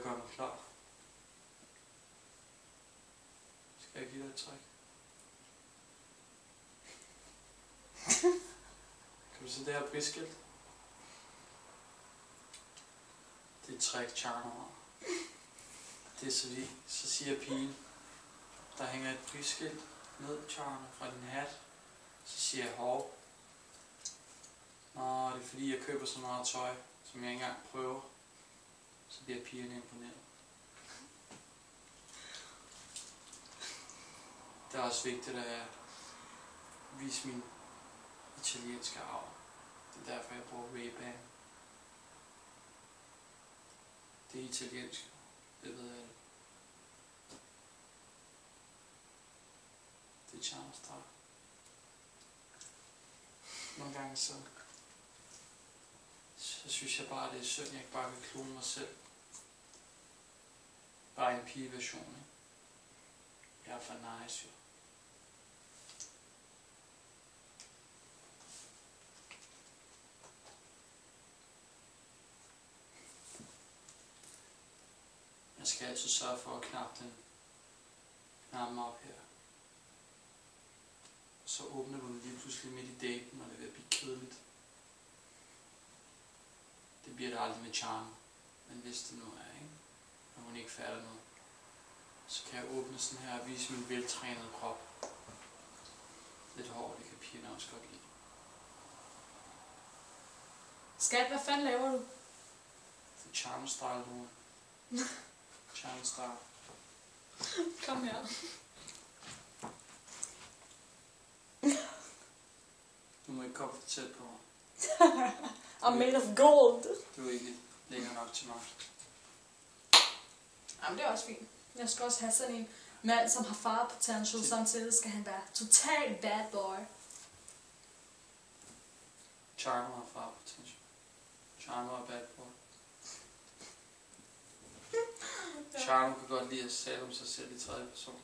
at gøre mig klar. Skal jeg give dig et træk? Kan du se det her prisskilt? Det er et træk, Charno har. Det er så siger pigen, der hænger et prisskilt ned, Charno, fra din hat. Så siger jeg, hov. Nå, det er fordi jeg køber så meget tøj, som jeg ikke engang prøver. Så bliver pigerne imponeret. Det er også vigtigt at vise min italienske arv. Det er derfor jeg bruger Ray-Ban. Det er italiensk, det ved jeg. Det er Charles Star. Nogle gange så synes jeg bare, det er synd, jeg ikke bare kan klone mig selv. Bare en pige-version, ikke? Jeg er for nice, jo. Jeg skal altid sørge for at knappe knappen op her. Så åbner du den lige pludselig midt i daten, og det er ved at blive kedeligt. Det bliver det aldrig med Charm. Men hvis det nu er, ikke? Når hun ikke fatter noget, så kan jeg åbne sådan her og vise min veltrænede krop. Lidt hårdt, det kan pigerne også godt lide. Skat, hvad fanden laver du? Det er Charm Style nu. Charm Style. Kom her. Du må ikke komme for tæt på mig. I'm made of gold. Du er ikke længere nok til mig. Jamen, det er også fint. Jeg skal også have sådan en mand, som har far potential, samtidig skal han være totalt bad boy. Charmer har far potential. Charmer er bad boy. Charmer kan godt lide at tale om sig selv i tredje person.